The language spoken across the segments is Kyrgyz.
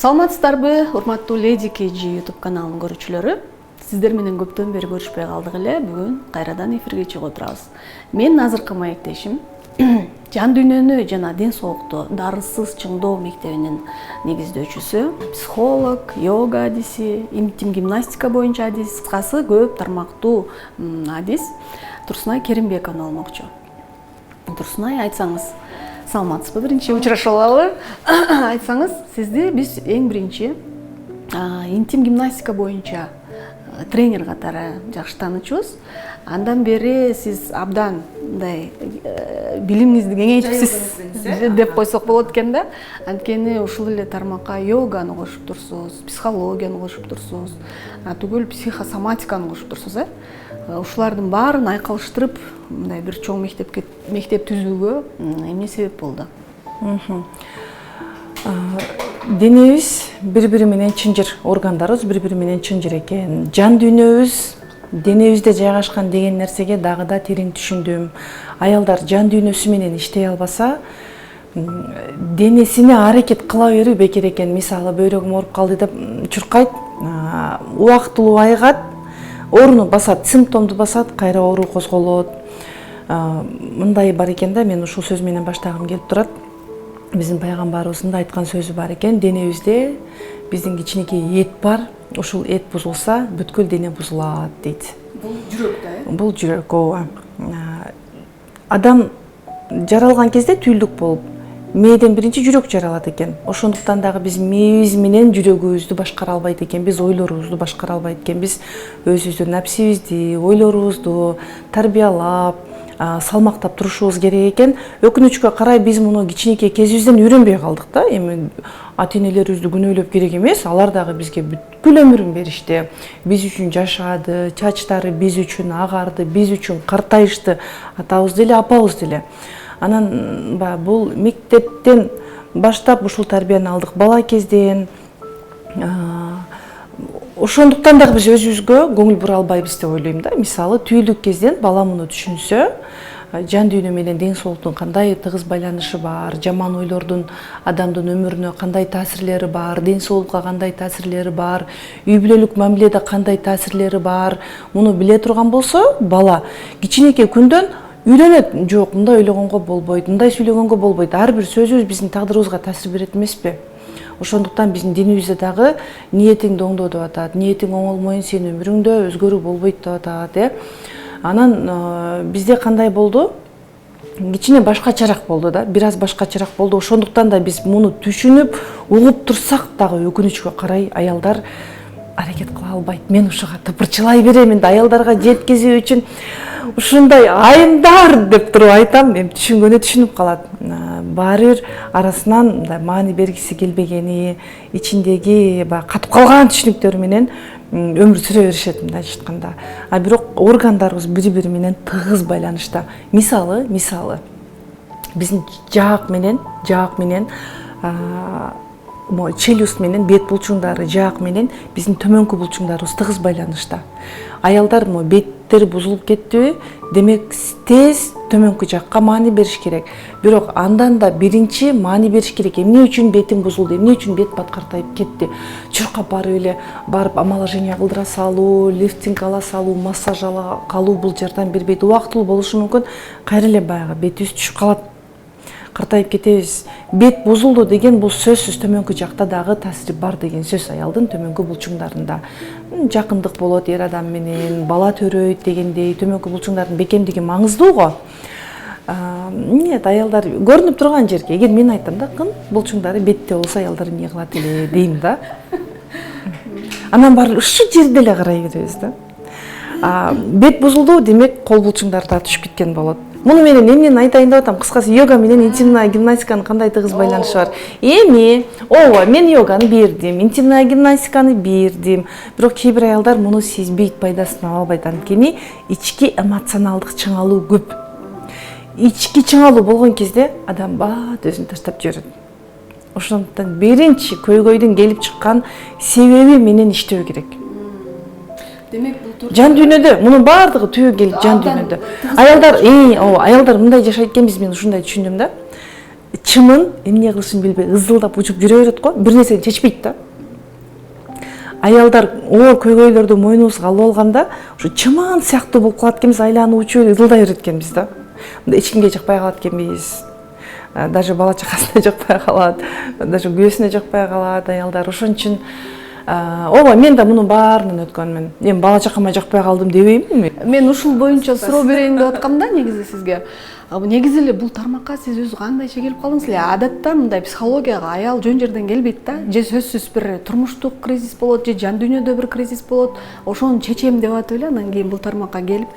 Саламатсыздарбы, урматтуу Lady KG YouTube каналынын көрүүчүлөрү. Сиздер менен көптөн бери көрүшпөй калдык эле. Бүгүн кайрадан эфирге чыгып отурабыз. Мен азыркы маектешим жан дүйнөнү жана ден соолукту дарысыз чыңдоо мектебинин негиздөөчүсү, психолог, йога адиси, интим гимнастика боюнча адис, кыскасы көп тармактуу адис Турсунай Керимбековна болмокчу. Турсунай, айтсаңыз, саламатсызбы, биринчи учурашып алалы. Айтсаңыз, сизди биз эң биринчи интим гимнастика боюнча тренер катары жакшы таанычубуз. Андан бери сиз абдан мындай билимиңизди кеңейтипсиз деп койсок болот экен да. Анткени ушул эле тармакка йоганы кошуп турсуз, психологияны кошуп турсуз, түгөл психосоматиканы кошуп турсуз, ушулардын баарын айкалыштырып, мындай бир чоң мектеп түзүүгө эмне себеп болду? Денебиз бири-бири менен чынжыр, органдарыбыз бири-бири менен чынжыр экен. Жан дүйнөбүз денебизде жайгашкан деген нерсеге дагы да терең түшүндүм. Аялдар жан дүйнөсү менен иштей албаса, денесине аракет кыла берүү бекер экен. Мисалы, бөйрөгүм ооруп калды деп чуркайт, убактылуу айыгат, ооруну басат, симптомду басат, кайра оору козголот. Мындай бар экен да, мен ушул сөз менен баштагым келип турат. Биздин пайгамбарыбыздын да айткан сөзү бар экен. Денебизде биздин кичинекей эт бар. Ушул эт бузулса, бүткүл дене бузулат дейт. Бул жүрөк да, Бул жүрөк, ооба. Адам жаралган кезде түйүлдүк болуп, мээден биринчи жүрөк жаралат экен. Ошондуктан дагы биз мээбиз менен жүрөгүбүздү башкара албайт экенбиз, ойлорубузду башкара албайт экенбиз. Өзүбүздүн напсибизди, ойлорубузду тарбиялап, салмактап турушубуз керек экен. Өкүнүчкө карай биз муну кичинекей кезибизден үйрөнбөй калдык да. Эми ата-энелерибизди күнөөлөп керек эмес, алар дагы бизге бүткүл өмүрүн беришти. Биз үчүн жашады, чачтары биз үчүн агарды, биз үчүн картайышты, атабыз деле, апабыз деле. Анан бул мектептен баштап ушул тарбияны алдык бала кезден. Ошондуктан дагы биз өзүбүзгө көңүл бура албайбыз деп ойлойм да. Мисалы, түйүлдүк кезден бала муну түшүнсө, жан дүйнө менен ден соолуктун кандай тыгыз байланышы бар, жаман ойлордун адамдын өмүрүнө кандай таасирлери бар, ден соолукка кандай таасирлери бар, үй бүлөлүк мамиледе кандай таасирлери бар, муну биле турган болсо, бала кичинекей күндөн үйрөнөт. Жок, мындай ойлогонго болбойт, мындай сүйлөгөнгө болбойт. Ар бир сөзүбүз биздин тагдырыбызга таасир берет эмеспи? Ошондуктан биздин динибизде дагы ниетиңди оңдо деп атат. Ниетиң оңолмойун, сенин өмүрүңдө өзгөрүү болбойт деп атат, Анан бизде кандай болду? Кичине башкачараак болду да, бир аз башкачараак болду. Ошондуктан да биз муну түшүнүп, угуп турсак дагы өкүнүчкө карай аялдар аракет кыла албайт. Мен ушуга тыпырчылай берем, энди аялдарга жеткизүү үчүн ушундай айымдар деп туруп айтам, эми түшүнгөнү түшүнүп калат. Баары бир арасынан маани бергиси келбегени, ичиндеги катып калган түшүнүктөрү менен өмүр сүрө беришет, мындайча айтканда. Бирок органдарыбыз бири-бири менен тыгыз байланышта. Мисалы, биздин жаак менен челюст менен бет булчуңдары, жаак менен биздин төмөнкү булчуңдарыбыз тыгыз байланышта. Аялдар беттери бузулуп кеттиби, демек тез төмөнкү жакка маани бериш керек. Бирок андан да биринчи маани бериш керек. Эмне үчүн бетим бузулду, эмне үчүн бет бат картайып кетти? Чуркап барып омоложение кылдыра салуу, лифтинг ала салуу, массаж ала калуу бул жардам бербейт. Убактылуу болушу мүмкүн, кайра эле баягы бетибиз түшүп калат. Картайып кетебиз. Бет бузулду деген бул сөзсүз төмөнкү жакта дагы таасири бар деген сөз. Аялдын төмөнкү булчуңдарында жакындык болот эр адам менен, бала төрөйт дегендей төмөнкү булчуңдардын бекемдиги маңыздуу го. Нет, аялдар көрүнүп турган жерге, эгер мен айтсам да, кын булчуңдары бетте болсо аялдар эмне кылат эле дейм да. Анан баары ушул жерде эле карай беребиз да. Бет бузулду, демек кол булчуңдары да түшүп кеткен болот. Муну менен эмнени айтайын деп атам? Кыскасы, йога менен интимная гимнастиканын кандай тыгыз байланышы бар? Ооба, мен йоганы бердим, интимная гимнастиканы бердим. Бирок кээ бир аялдар муну сезбейт, пайдасын ала албайт. Анткени ички эмоционалдык чыңалуу көп. Ички чыңалуу болгон кезде адам бат өзүн таштап жиберет. Ошондуктан биринчи көйгөйдүн келип чыккан себеби менен иштөө керек. Демек, жан дүйнөдө мунун баардыгы түбү келип жан дүйнөдө. Аялдар мындай жашайт экенбиз, мен ушундай түшүндүм да. чымын эмне кылышын билбей ызылдап учуп жүрө берет го, бир нерсени чечпейт да. Аялдар оор көйгөйлөрдү мойнубузга алып алганда ушу чымын сыяктуу болуп калат экенбиз, айланып учуп ызылдай берет экенбиз да. Мындай эч кимге жакпай калат экенбиз. Даже бала чакасына жакпай калат, даже күйөөсүнө жакпай калат аялдар. Ошон үчүн ооба мен да мунун баарынан өткөнмүн. Эми бала чакама жакпай калдым дебейминби? Мен ушул боюнча суроо берейин деп аткам да негизи сизге. Негизи эле бул тармакка сиз өзү кандайча келип калдыңыз эле? Адатта мындай психологияга аял жөн жерден келбейт да. Же сөзсүз бир турмуштук кризис болот, же жан дүйнөдө бир кризис болот. Ошону чечем деп атып эле анан кийин бул тармакка келип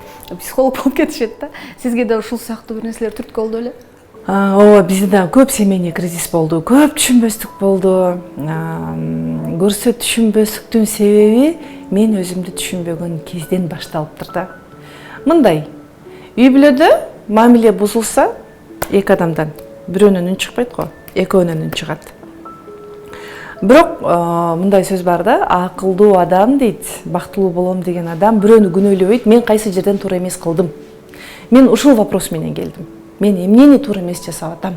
психолог болуп кетишет да. Сизге да ушул сыяктуу бир нерселер түрткү болду беле? Ооба, бизде да көп семейный кризис болду, көп түшүнбөстүк болду. Көрсө түшүнбөстүктүн себеби мен өзүмдү түшүнбөгөн кезден башталыптыр да. Мындай, үй бүлөдө мамиле бузулса, эки адамдан бирөөнүн үн чыкпайт го, экөөнүн үн чыгат. Бирок мындай сөз бар да, акылдуу адам дейт, бактылуу болом деген адам бирөөнү күнөөлөбөйт, мен кайсы жерден туура эмес кылдым. Мен ушул вопрос менен келдим. Мен эмнени туура эмес жасап атам?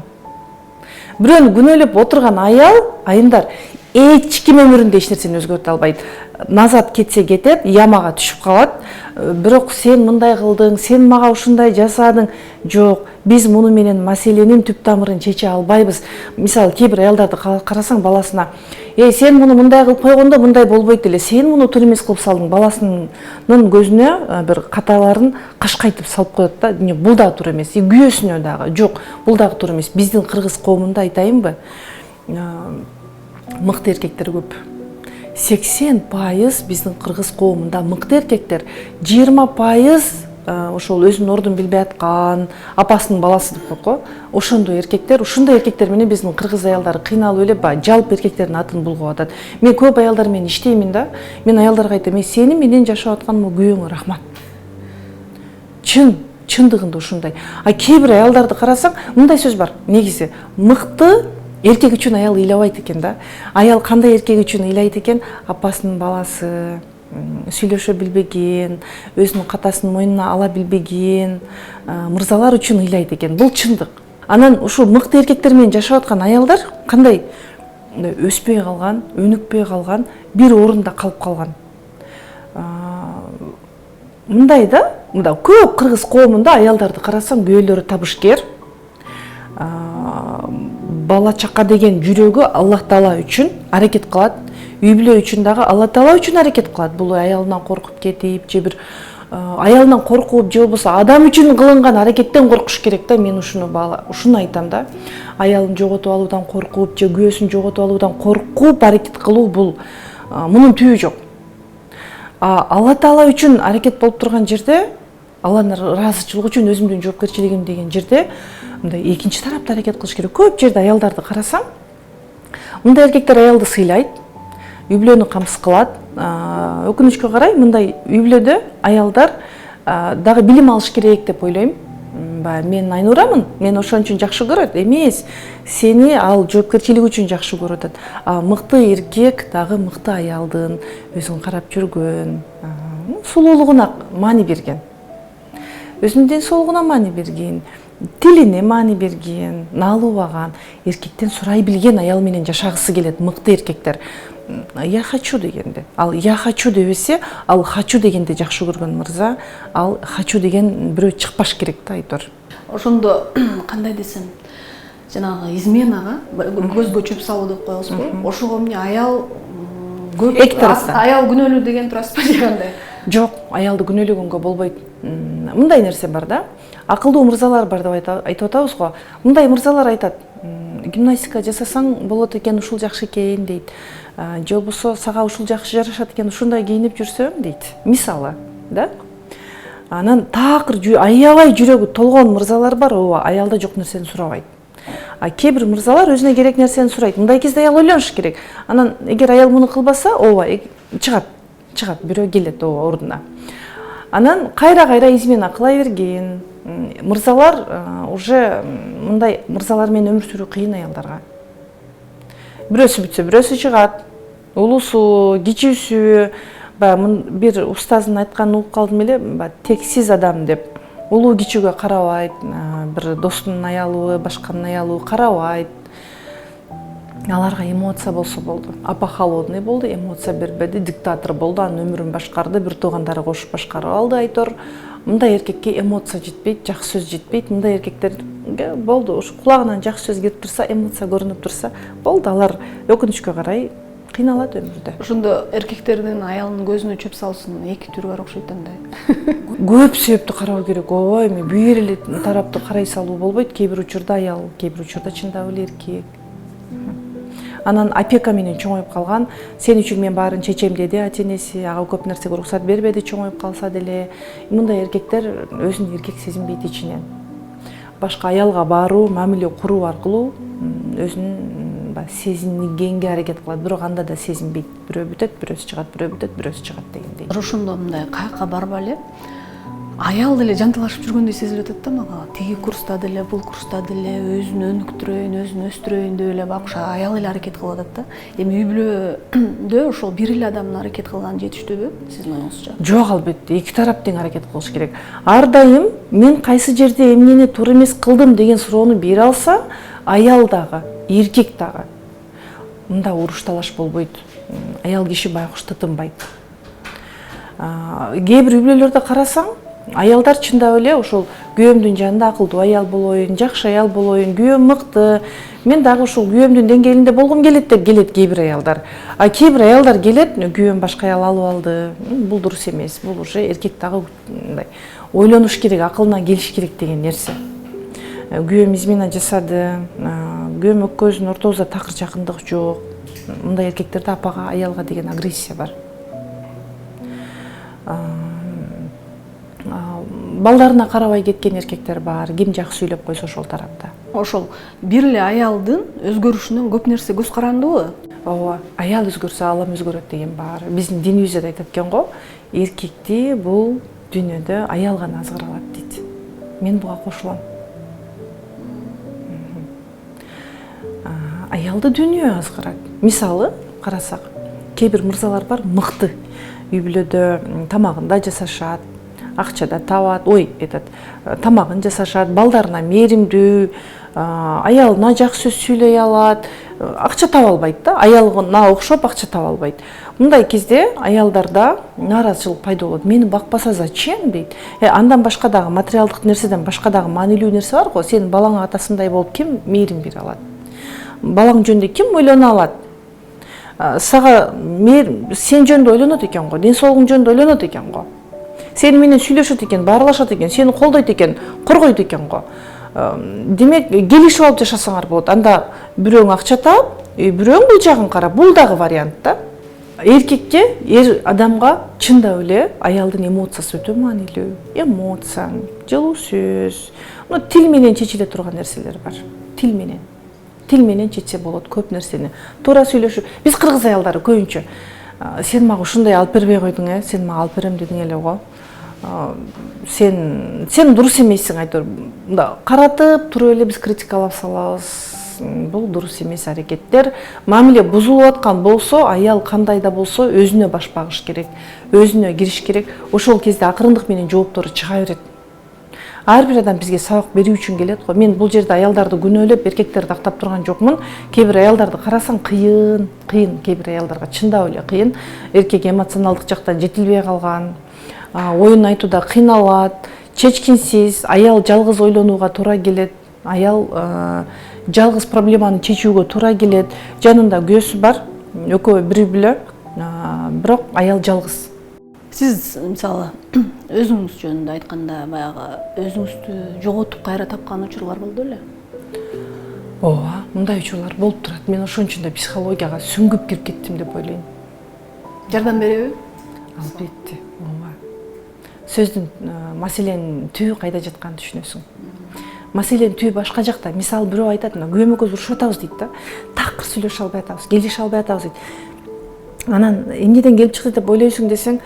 Бирөөнү күнөөлөп отурган айымдар эч ким өмүрүндө эч нерсени өзгөртө албайт. Назат кетсе кетет, ямага түшүп калат. Бирок сен мындай кылдың, сен мага ушундай жасадың. Жок, биз муну менен маселенин түп тамырын чече албайбыз. Мисалы, кээ бир аялдарды карасаң баласына, сен муну мындай кылып койгондо мындай болбойт эле, сен муну туура эмес кылып салдың. Баласынын көзүнө бир каталарын кашкайтып салып коет да. Бул да туура эмес. Күйөөсүнө дагы. Жок, бул дагы туура эмес. Биздин кыргыз коомунда айтайынбы? Мыкты эркектер көп. 80% биздин кыргыз коомунда мыкты эркектер, 20% ошол өзүнүн ордун билбей аткан, апасынын баласы деп коет го. Ошондой эркектер менен биздин кыргыз аялдары кыйналып эле жалпы эркектердин атын булгап атат. Мен көп аялдар менен иштеймин да. Мен аялдарга айтам, сени менен жашап атканыма күйөөңө рахмат. Чындыгында ушундай. Кээ бир аялдарды карасаң, мындай сөз бар. Негизи мыкты эркек үчүн аял ыйлабайт экен да. Аял кандай эркек үчүн ыйлайт экен? Апасынын баласы, сүйлөшө билбеген, өзүнүн катасын мойнуна ала билбеген мырзалар үчүн ыйлайт экен. Бул чындык. Анан ушул мыкты эркектер менен жашап аткан аялдар кандай? Өспөй калган, өнүкпөй калган, бир орунда калып калган. Мындай да, көп кыргыз коомунда аялдарды карасаң, күйөөлөрү табышкер. Бала чака деген жүрөгү Аллах Таала үчүн аракет кылат. Үй бүлө үчүн дагы Аллах Таала үчүн аракет кылат. Бул аялынан коркуп кетип, же бир аялынан коркуп, же болбосо адам үчүн кылынган аракеттен коркуш керек да. Мен ушуну айтам да. Аялын жоготуп алуудан коркуп, же күйөөсүн жоготуп алуудан коркуп аракет кылуу бул мунун түбү жок. Алла Таала үчүн аракет болуп турган жерде, Алланын ыраазычылыгы үчүн өзүмдүн жоопкерчилигим деген жерде мындай экинчи тарапта аракет кылыш керек. Көп жерде аялдарды карасаң, мындай эркектер аялды сыйлайт, үй бүлөнү камсыз кылат. Өкүнүчкө карай, мындай үй бүлөдө аялдар дагы билим алыш керек деп ойлойм. Мен Айнурамын, мен ошон үчүн жакшы көрөт эмес. Сени ал жоопкерчилиги үчүн жакшы көрүп атат. Мыкты эркек дагы мыкты аялдын өзүн карап жүргөн, сулуулугуна маани берген. Өзүнүн ден соолугуна маани берген, тилине маани берген, наалыбаган, эркектен сурай билген аял менен жашагысы келет мыкты эркектер. Я хочу дегенде. Ал я хочу дебесе, ал хочу дегенде жакшы көргөн мырза, ал хочу деген бирөө чыкпаш керек да, Айтор. Ошондо кандай десем, жанагы изменага көзгө чөп салуу деп коебузбу? Ошого эмне аял көп аял күнөөлүү деген турасызбы же кандай? Жок, аялды күнөөлөгөнгө болбойт. Мындай нерсе бар да. Акылдуу мырзалар бар деп айтып атабыз го. Мындай мырзалар айтат, гимнастика жасасаң болот экен, ушул жакшы экен дейт. Же болбосо сага ушул жакшы жарашат экен, ушундай кийинип жүрсөм дейт. Мисалы, да? Анан такыр аябай жүрөгү толгон мырзалар бар, ооба, аялда жок нерсени сурабайт. Кээ бир мырзалар өзүнө керек нерсени сурайт. Мындай кезде аял ойлонуш керек. Анан эгер аял муну кылбаса, ооба, чыгат, бирөө келет ооба ордуна. Анан кайра измена кыла берген мырзалар уже мындай мырзалар менен өмүр сүрүү кыйын аялдарга. Бирөөсү бүтсө, бирөөсү чыгат. Улусу, кичүүсү, бир устаздын айтканын угуп калдым эле, тексиз адам деп. улуу кичүүгө карабайт, бир достунун аялыбы, башканын аялыбы карабайт. Аларга эмоция болсо болду. Апа холодный болду, эмоция бербеди, диктатор болду, анын өмүрүн башкарды, бир туугандары кошуп башкарып алды айтор. Мындай эркекке эмоция жетпейт, жакшы сөз жетпейт. Мындай эркектерге болду, ушу кулагынан жакшы сөз кирип турса, эмоция көрүнүп турса, болду, алар өкүнүчкө карай кыйналат өмүрдө. Ошондо эркектердин аялынын көзүнө чөп салуусунун эки түрү бар окшойт андай. Көп себептүү кароо керек. Ооба, эми бир эле тарапты карай салуу болбойт. Кээ бир учурда аял, кээ бир учурда чындап эле эркек. Анан опека менен чоңоюп калган. Сен үчүн мен баарын чечем деди ата-энеси, ага көп нерсеге уруксат бербеди чоңоюп калса деле. Мындай эркектер өзүн эркек сезинбейт ичинен. Башка аялга баруу, мамиле куруу аркылуу өзүнүн сезингенге аракет кылат, бирок анда да сезинбейт. Бирөө бүтөт, бирөөсү чыгат, бирөө бүтөт, бирөөсү чыгат дегендей. Ошондо мындай каяка барбай эле аял деле жанталашып жүргөндөй сезилип атат да мага. Тиги курста деле, бул курста деле өзүн өнүктүрөйүн, өзүн өстүрөйүн деп эле багыша аял эле аракет кылып атат да. Эми үй бүлөдө ошол бир эле адамдын аракет кылганы жетиштүүбү сиздин оюңузча? Жок, албетте, эки тарап тең аракет кылыш керек. Ар дайым мен кайсы жерде эмнени туура эмес кылдым деген суроону бере алса, аял дагы, эркек дагы. Мында уруш талаш болбойт. Аял киши байкуш тытынбайт. Кээ бир үй бүлөлөрдө карасаң, аялдар чындап эле ошол күйөөмдүн жанында акылдуу аял болоюн, жакшы аял болоюн, күйөөм мыкты. Мен дагы ушул күйөөмдүн деңгээлинде болгум келет деп келет кээ бир аялдар. А кээ бир аялдар келет, күйөөм башка аял алып алды. Бул дурус эмес. Бул уже эркек дагы мындай ойлонуш керек, акылына келиш керек деген нерсе. Күйөөм измена жасады, күйөөм экөөбүздүн ортобузда такыр жакындык жок. Мындай эркектерде апага, аялга деген агрессия бар. Балдарына карабай кеткен эркектер бар, ким жакшы сүйлөп койсо ошол тарапта. Ошол бир эле аялдын өзгөрүшүнөн көп нерсе көз карандыбы? Ооба, аял өзгөрсө алам өзгөрөт деген бар. Биздин динибизде да айтат экен го, эркекти бул дүйнөдө аял гана азгыра алат дейт. Мен буга кошулам. Аялды дүйнө азгырат. Мисалы карасак, кээ бир мырзалар бар мыкты. Үй бүлөдө тамагын да жасашат, акча да табат, тамагын жасашат, балдарына мээримдүү, аялына жакшы сөз сүйлөй алат, акча таба албайт да, аялына окшоп акча таба албайт. Мындай кезде аялдарда нааразычылык пайда болот. Мени бакпаса зачем дейт. Андан башка дагы материалдык нерседен башка дагы маанилүү нерсе бар го. Сенин балаңа атасындай болуп ким мээрим бере алат? Балаң жөнүндө ким ойлоно алат? Сага сен жөнүндө ойлонот экен го, ден соолугуң жөнүндө ойлонот экен го. Сени менен сүйлөшөт экен, баарлашат экен, сени колдойт экен, коргойт экен го. Демек, келишип алып жашасаңар болот. Анда бирөөң акча таап, бирөөң бул жагын карап, бул дагы вариант да. Эркекке, эр адамга чындап эле аялдын эмоциясы өтө маанилүү. Эмоцияң, жылуу сөз, тил менен чечиле турган нерселер бар. Тил менен. Тил менен чечсе болот көп нерсени. Туура сүйлөшүү. Биз кыргыз аялдары көбүнчө сен мага ушундай алып бербей койдуң, сен мага алып берем дедиң эле го. Сен дурус эмессиң айтор. Каратып туруп эле биз критикалап салабыз. Бул дурус эмес аракеттер. Мамиле бузулуп аткан болсо, аял кандай да болсо өзүнө баш багыш керек, өзүнө кириш керек. Ошол кезде акырындык менен жооптору чыга берет. Ар бир адам бизге сабак берүү үчүн келет го. Мен бул жерде аялдарды күнөөлөп, эркектерди актап турган жокмун. Кээ бир аялдарды карасаң кыйын, кээ бир аялдарга чындап эле кыйын. Эркек эмоционалдык жактан жетилбей калган, оюн айтууда кыйналат, чечкинсиз, аял жалгыз ойлонууга туура келет, аял жалгыз проблеманы чечүүгө туура келет. Жанында күйөөсү бар, экөө бир бүлө, бирок аял жалгыз. Сиз мисалы өзүңүз жөнүндө айтканда баягы өзүңүздү жоготуп кайра тапкан учурлар болду беле? Ооба, мындай учурлар болуп турат. Мен ошон үчүн да психологияга сүңгүп кирип кеттим деп ойлойм. Жардам береби? Албетте, ооба. Сөздүн маселенин түбү кайда жатканын түшүнөсүң. Маселенин түбү башка жакта. Мисалы бирөө айтат, күйөөм экөөбүз урушуп атабыз дейт да. Такыр сүйлөшө албай атабыз, келише албай атабыз дейт. Анан эмнеден келип чыкты деп ойлойсуң десең,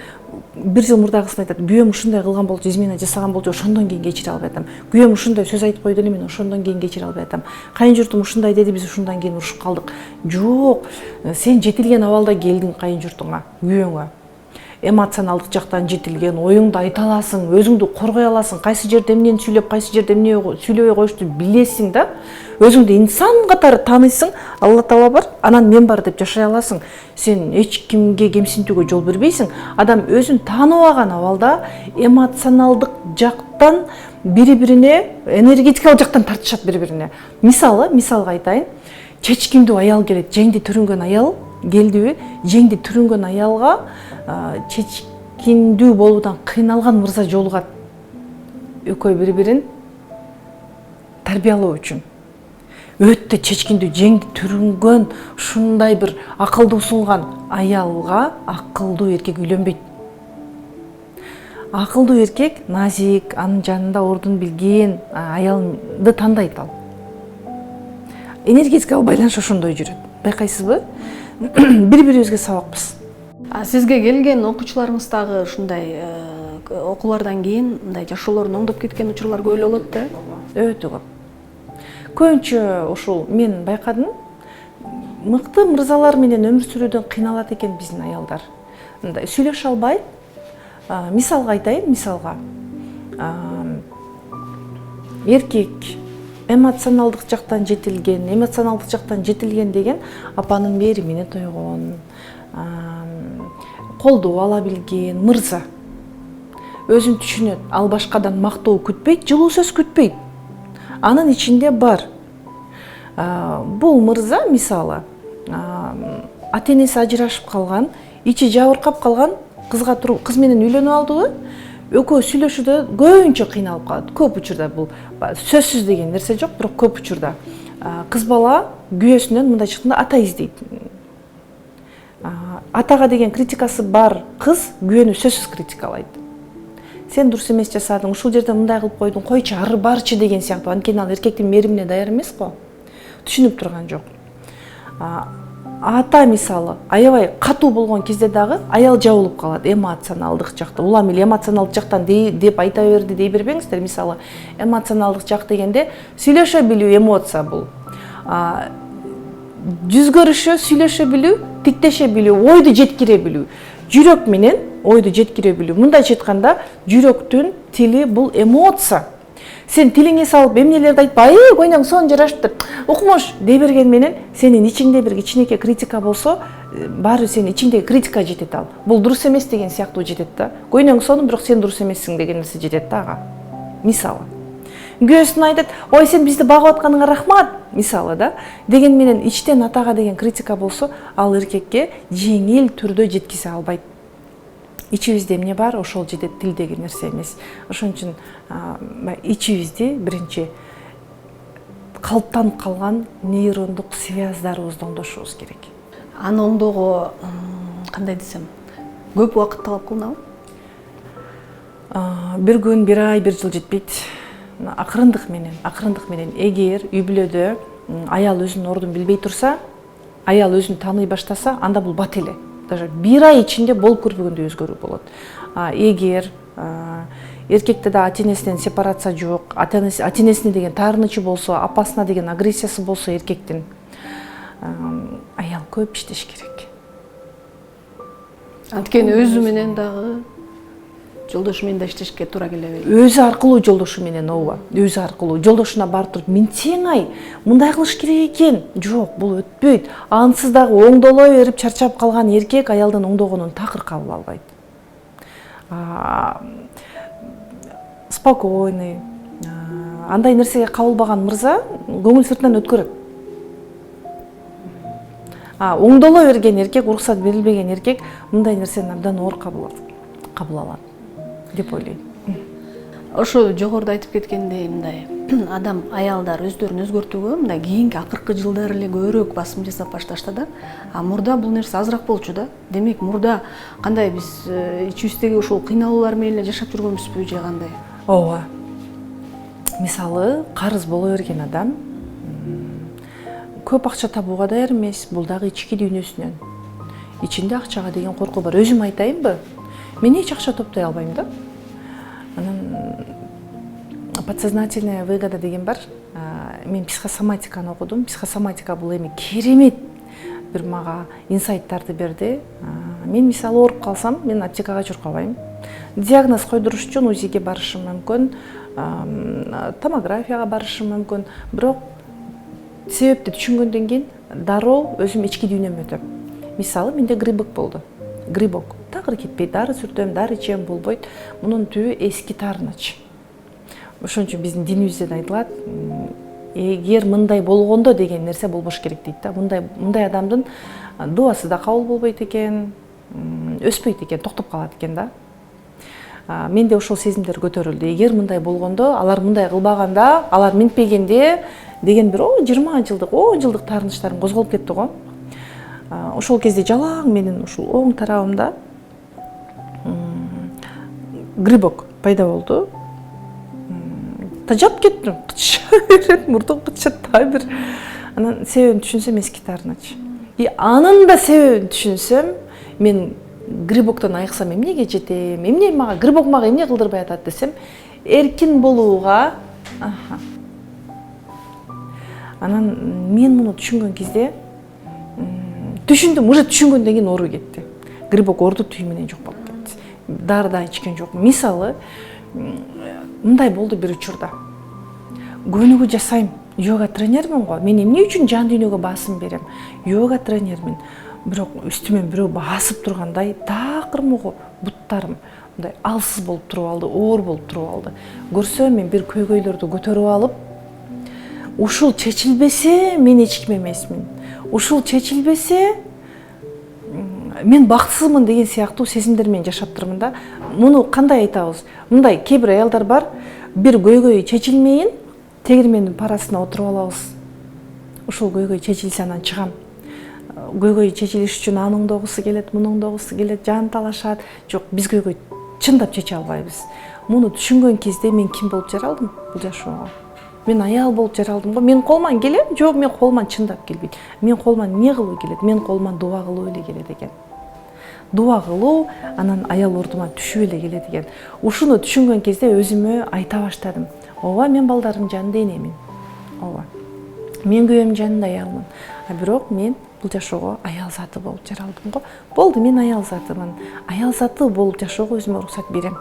бир жыл мурдагысын айтат. Күйөөм ушундай кылган болчу, измена жасаган болчу, ошондон кийин кечире албай атам. Күйөөм ушундай сөз айтып койду эле, мен ошондон кийин кечире албай атам. Кайын журтум ушундай деди, биз ушундан кийин урушуп калдык. Жок, сен жетилген абалда келдиң кайын журтуңа, күйөөңө. эмоционалдык жактан жетилген, оюңду айта аласың, өзүңдү коргой аласың, кайсы жерде эмнени сүйлөп, кайсы жерде эмне сүйлөбөй коюшту билесиң да, өзүңдү инсан катары тааныйсың, Алла Таала бар, анан мен бар деп жашай аласың. Сен эч кимге кемсинтүүгө жол бербейсиң. Адам өзүн тааныбаган абалда эмоционалдык жактан бири-бирине, энергетикалык жактан тартышат бири-бирине. Мисалга айтайын. Чечкиндүү аял келет, жеңди түрүнгөн аял келдиби? Жеңди түрүнгөн аялга чечкиндүү болуудан кыйналган мырза жолугат. Экөө бири-бирин тарбиялоо үчүн. Өтө чечкиндүү, жеңди түрүнгөн, ушундай бир акылды усунган аялга акылдуу эркек үйлөнбөйт. Акылдуу эркек назик, анын жанында ордун билген аялды тандайт ал. Энергетикалык байланыш ошондой жүрөт. Байкайсызбы? Бири-бирибизге сабакпыз. Сизге келген окуучуларыңыз дагы ушундай окуулардан кийин мындай жашоолорун оңдоп кеткен учурлар көп эле болот да? Өтө көп. Көбүнчө ушул мен байкадым, мыкты мырзалар менен өмүр сүрүүдөн кыйналат экен биздин аялдар. Мындай сүйлөшө албайт. Мисалга айтайын, эркек эмоционалдык жактан жетилген деген апанын мээримине тойгон, колдоп ала билген мырза. Өзүн түшүнөт, ал башкадан мактоо күтпөйт, жылуу сөз күтпөйт. Анын ичинде бар. Бул мырза мисалы ата-энеси ажырашып калган, ичи жабыркап калган, кыз менен үйлөнүп алдыбы? Экөө сүйлөшүүдө көбүнчө кыйналып калат. Көп учурда бул сөзсүз деген нерсе жок, бирок көп учурда кыз бала күйөөсүнөн мындай чыкканда ата издейт. Атага деген критикасы бар кыз күйөөнү сөзсүз критикалайт. Сен дурус эмес жасадың, ушул жерде мындай кылып койдуң, койчу, ары барчы деген сыяктуу. Анткени ал эркектин мээримине даяр эмес го. Түшүнүп турган жок. Ата мисалы аябай катуу болгон кезде дагы аял жабылып калат эмоционалдык жакта. Улам эле эмоционалдык жактан деп айта берди дей бербеңиздер. Мисалы эмоционалдык жак дегенде сүйлөшө билүү эмоция бул. Жүз көрүшө, сүйлөшө билүү, тиктеше билүү, ойду жеткире билүү. Жүрөк менен ойду жеткире билүү. Мындайча айтканда, жүрөктүн тили бул эмоция. Сен тилиңе салып эмнелерди айтпа, койноң сон жарашыптыр, укмуш дей берген менен сенин ичиңде бир кичинекей критика болсо, баары сенин ичиңдеги критика жетет ал. Бул дурус эмес деген сыяктуу жетет да. Койноң сонун, бирок сен дурус эмессиң деген нерсе жетет да ага. Мисалы. Күйөөсүн айтат, ой сен бизди багып атканыңа рахмат, мисалы да. Деген менен ичтен атага деген критика болсо, ал эркекке жеңил түрдө жеткизе албайт. Ичибизде эмне бар, ошол жетет, тил деген нерсе эмес. Ошон үчүн ичибизди биринчи калыптанып калган нейрондук связьдарыбызды оңдошубуз керек. Аны оңдоого кандай десем, көп убакыт талап кылынабы? Бир күн, бир ай, бир жыл жетпейт. Акырындык менен. Эгер үй бүлөдө аял өзүнүн ордун билбей турса, аял өзүн тааный баштаса, анда бул бат эле. Даже бир ай ичинде болуп көрбөгөндөй өзгөрүү болот. Эгер эркекте да ата-энесинен сепарация жок, ата-энесине деген таарынычы болсо, апасына деген агрессиясы болсо эркектин, аял көп иштеш керек. Анткени өзү менен дагы жолдошу менен да иштешке туура келеби? Өзү аркылуу жолдошу менен ооба. Өзү аркылуу жолдошуна барып туруп, "Минсең ай, мындай кылыш керек экен." Жок, бул өтпөйт. Ансыз дагы оңдолой берип чарчап калган эркек аялдын оңдогонун такыр кабыл албайт. Спокойный, андай нерсеге кабылбаган мырза көңүл сыртынан өткөрөт. Оңдолой берген эркек, уруксат берилбеген эркек мындай нерсени абдан оор кабыл алат деп ойлойм. Ошо жогоруда айтып кеткендей, мындай адам, аялдар өздөрүн өзгөртүүгө мындай кийинки акыркы жылдары эле көбүрөөк басым жасап башташты да. Мурда бул нерсе азыраак болчу да. Демек, мурда кандай биз ичибиздеги ушул кыйналуулар менен эле жашап жүргөнбүзбү же кандай? Ооба. Мисалы, карыз боло берген адам көп акча табууга даяр эмес, бул дагы ички дүйнөсүнөн. Ичинде акчага деген коркуу бар. Өзүм айтайынбы? Мен эч акча топтой албайм да. Анан подсознательная выгода деген бар. Мен психосоматиканы окудум. Психосоматика бул эми керемет бир мага инсайттарды берди. Мен мисалы ооруп калсам, мен аптекага чуркабайм. Диагноз койдуруш үчүн УЗИге барышым мүмкүн, томографияга барышым мүмкүн. Бирок себепти түшүнгөндөн кийин дароо өзүм ички дүйнөмө өтөм. Мисалы, менде грибок болду. Грибок. Тагыр кетпейт, дары сүртөм, дары ичем, болбойт. Мунун түбү эски таарынач. Ошон үчүн биздин динибизде айтылат, эгер мындай болгондо деген нерсе болбош керек дейт да. Мындай адамдын дуасы да кабыл болбойт экен, өспөйт экен, токтоп калат экен да. Менде ошол сезимдер көтөрүлдү. Эгер мындай болгондо, алар мындай кылбаганда, алар минтпегенде деген бир 20 жылдык, 10 жылдык таарынычтарым козголуп кетти го. Ошол кезде жалаң менин ушул оң тарабымда грибок пайда болду. Тажап кеттим, кытыша берет, мурдум кытышат та бир. Анан себебин түшүнсөм эски таарынач. Анын да себебин түшүнсөм, мен грибоктон айыксам эмнеге жетем? Эмне мага грибок мага эмне кылдырбай атат десем, эркин болууга. Анан мен муну түшүнгөн кезде түшүндүм, уже түшүнгөндөн кийин оору кетти. Грибок оорду түйү менен жок болуп кетти. Дары да ичкен жокмун. Мисалы, мындай болду бир учурда. Көнүгүү жасайм, йога тренермин го. Мен эмне үчүн жан дүйнөгө басым берем? Йога тренермин. Бирок үстүмөн бирөө басып тургандай, такырмыгы буттарым мындай алсыз болуп туруп алды, оор болуп туруп алды. Көрсөм мен бир көйгөйлөрдү көтөрүп алып, ушул чечилбесе мен эч ким эмесмин. Ушул чечилбесе мен бактысызмын деген сыяктуу сезимдер менен жашап турмун да. Муну кандай айтабыз? Мындай кээ бир аялдар бар, бир көйгөй чечилмейин, тегирмендин парасына отуруп алабыз. Ушул көйгөй чечилсе анан чыгам. Көйгөй чечилиш үчүн анын догусу келет, мунун догусу келет, жан талашат. Жок, биз көйгөй чындап чече албайбыз. Муну түшүнгөн кезде мен ким болуп жаралдым бул жашоого? Мен аял болуп жаралдым го. Мен колуман келем? Жок, мен колуман чындап келбейт. Мен колуман эмне кылуу келет? Мен колуман дуа кылуу эле келет экен. Дуа кылуу, анан аял ордума түшүп эле келет экен. Ушуну түшүнгөн кезде өзүмө айта баштадым. Ооба, мен балдарымдын жанында энемин. Ооба. Мен күйөөмдүн жанында аялмын. Бирок мен бул жашоого аял заты болуп жаралдым го. Болду, мен аял затымын. Аял заты болуп жашоого өзүмө уруксат берем.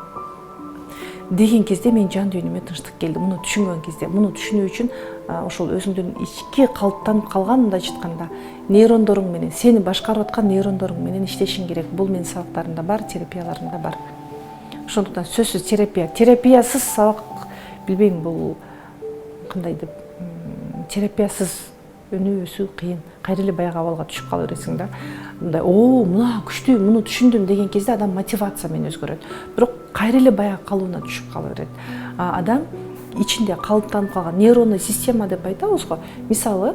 Деген кезде мен жан дүйнөмө тынчтык келди. Муну түшүнгөн кезде, муну түшүнүү үчүн ошол өзүңдүн ички калыптанып калган, мындайча айтканда, нейрондоруң менен, сени башкарып аткан нейрондоруң менен иштешиң керек. Бул менин сабактарымда бар, терапияларымда бар. Ошондуктан сөзсүз терапиясыз сабак, билбейм, бул кандай деп, терапиясыз өнүгүүсү кыйын. Кайра эле баягы абалга түшүп кала бересиң да. Мындай, мына күчтүү, муну түшүндүм деген кезде адам мотивация менен өзгөрөт. Бирок кайра эле баягы калыбына түшүп кала берет. Адам ичинде калыптанып калган нейронный система деп айтабыз го. Мисалы,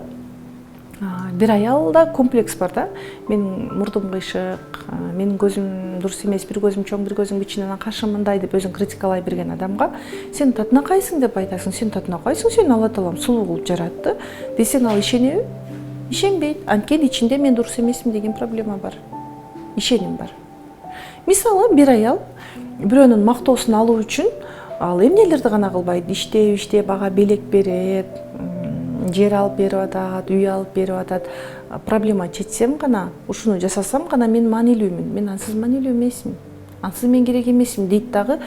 бир аялда комплекс бар да. Мен мурдум кыйшык, менин көзүм дурус эмес, бир көзүм чоң, бир көзүм кичине, анан кашым мындай деп өзүн критикалай берген адамга сен татынакайсың деп айтасың. Сен татынакайсың, сени Алла таалам сулуу кылып жаратты десең, ал ишенеби? Ишенбейт. Анткени ичинде мен дурус эмесмин деген проблема бар. Ишеним бар. Мисалы, бир аял бирөөнүн мактоосун алуу үчүн ал эмнелерди гана кылбайт? Иштеп, ага белек берет, жер алып берип атат, үй алып берип атат. Проблема чечсем гана, ушуну жасасам гана мен маанилүүмүн. Мен ансыз маанилүү эмесмин. Ансыз мен керек эмесмин дейт дагы.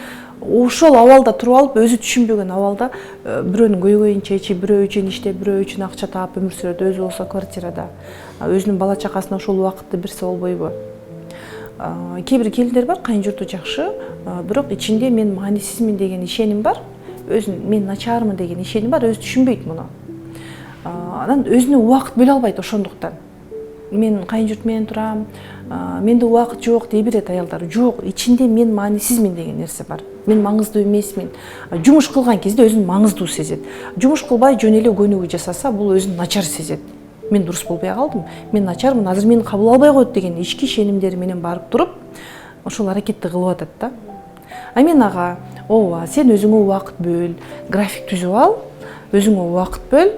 Ошол абалда туруп алып, өзү түшүнбөгөн абалда бирөөнүн көйгөйүн чечип, бирөө үчүн иштеп, бирөө үчүн акча таап өмүр сүрөт. Өзү болсо квартирада. Өзүнүн бала чакасына ошол убакытты берсе болбойбу? Кээ бир келиндер бар, кайын журту жакшы, бирок ичинде мен маанисизмин деген ишеним бар. Мен начармын деген ишеним бар, өзү түшүнбөйт муну. Анан өзүнө убакыт бөлө албайт ошондуктан. Мен кайын журт менен турам, менде убакыт жок дей берет аялдар. Жок, ичинде мен маанисизмин деген нерсе бар. Мен маңыздуу эмесмин. Жумуш кылган кезде өзүн маңыздуу сезет. Жумуш кылбай жөн эле көнүгүү жасаса, бул өзүн начар сезет. Мен дурус болбой калдым, мен начармын, азыр мени кабыл албай коет деген ички ишенимдери менен барып туруп, ошол аракетти кылып атат да. Мен ага, ооба, сен өзүңө убакыт бөл, график түзүп ал, өзүңө убакыт бөл,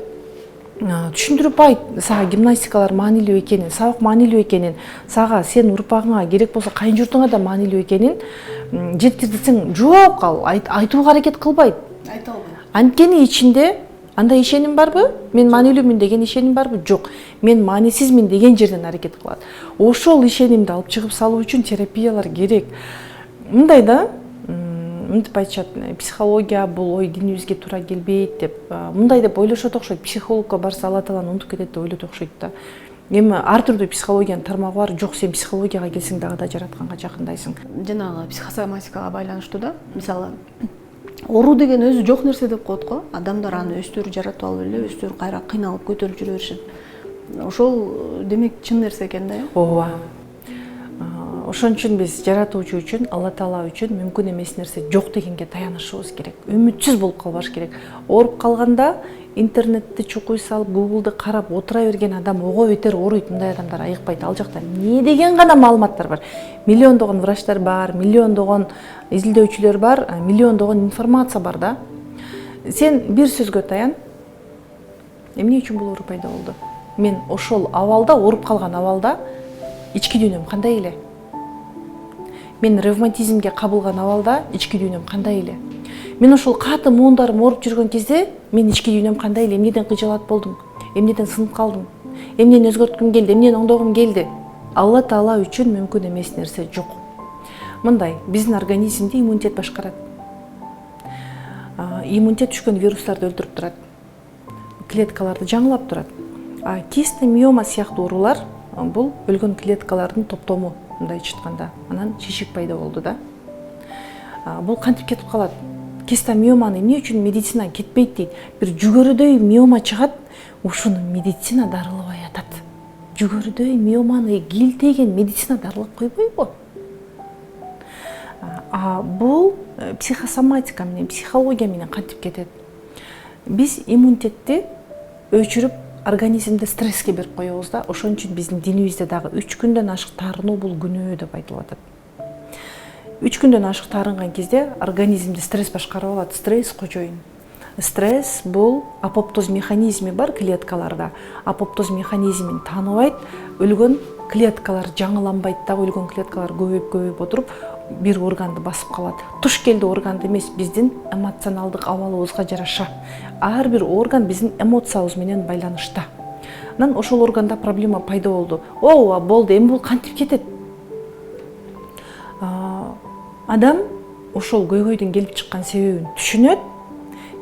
түшүндүрүп айт, сага гимнастикалар маанилүү экенин, сабак маанилүү экенин, сага сен урпагыңа керек болсо кайын журтуңа да маанилүү экенин жеткирсең, жок, ал айтууга аракет кылбайт. Айта албайт. Анткени ичинде Анда ишеним барбы? Мен маанилүүмүн деген ишеним барбы? Жок. Мен маанисизмин деген жерден аракет кылат. Ошол ишенимди алып чыгып салуу үчүн терапиялар керек. Мындай да, мынтип айтышат, психология бул ой динибизге туура келбейт деп, мындай деп ойлошот окшойт. Психологко барса Алла Тааланы унутуп кетет деп ойлойт окшойт да. Эми ар түрдүү психологиянын тармагы бар. Жок, сен психологияга келсең дагы да жаратканга жакындайсың. Жанагы психосоматикага байланыштуу да. Мисалы, оору деген өзү жок нерсе деп коет го. Адамдар аны өздөрү жаратып алып эле, өздөрү кайра кыйналып көтөрүп жүрө беришет. Ошол демек чын нерсе экен да. Ооба. Ошон үчүн биз жаратуучу үчүн, Алла Таала үчүн мүмкүн эмес нерсе жок дегенге таянышыбыз керек. Үмүтсүз болуп калбаш керек. Ооруп калганда интернетти чукуй салып, Google'ды карап отура берген адам ого бетер ооруйт. Мындай адамдар айыкпайт. Ал жакта эмне деген гана маалыматтар бар. Миллиондогон врачтар бар, миллиондогон изилдөөчүлөр бар, миллиондогон информация бар да. Сен бир сөзгө таян. Эмне үчүн бул оору пайда болду? Мен ошол абалда, ооруп калган абалда ички дүйнөм кандай эле? Мен ревматизмге кабылган абалда ички дүйнөм кандай эле? Мен ошол каты муундарым ооруп жүргөн кезде мен ички дүйнөм кандай эле? Эмнеден кыжалат болдум? Эмнеден сынып калдым? Эмнени өзгөрткүм келди? Эмнени оңдогум келди? Алла Таала үчүн мүмкүн эмес нерсе жок. Мындай, биздин организмди иммунитет башкарат. Иммунитет түшкөн вирустарды өлтүрүп турат. Клеткаларды жаңылап турат. Кистный миома сыяктуу оорулар бул өлгөн клеткалардын топтому, мындай айтканда. Анан шишик пайда болду да. Бул кантип кетип калат? Кистный миоманы эмне үчүн медицина кетпейт дейт? Бир жүгөрүдөй миома чыгат, ушуну медицина дарылабай атат. Жүгөрүдөй миоманы килтеген медицина дарылап койбойбу? Бул психосоматика менен, психология менен кантип кетет? Биз иммунитетти өчүрүп организмде стресске берип коебуз да. Ошон үчүн биздин динибизде дагы 3 күндөн ашык таарынуу бул күнөө деп айтылып атат. 3 күндөн ашык таарынган кезде организмди стресс башкарып алат. Стресс кожоюн. Стресс бул апоптоз механизми бар клеткаларда. Апоптоз механизмин тааныбайт, өлгөн клеткалар жаңыланбайт да, өлгөн клеткалар көбөйүп отуруп бир органды басып калат. Туш келди органды эмес, биздин эмоционалдык абалыбызга жараша. Ар бир орган биздин эмоциябыз менен байланышта. Анан ошол органда проблема пайда болду. Ооба, болду. Эми бул кантип кетет? Адам ошол көйгөйдүн келип чыккан себебин түшүнөт,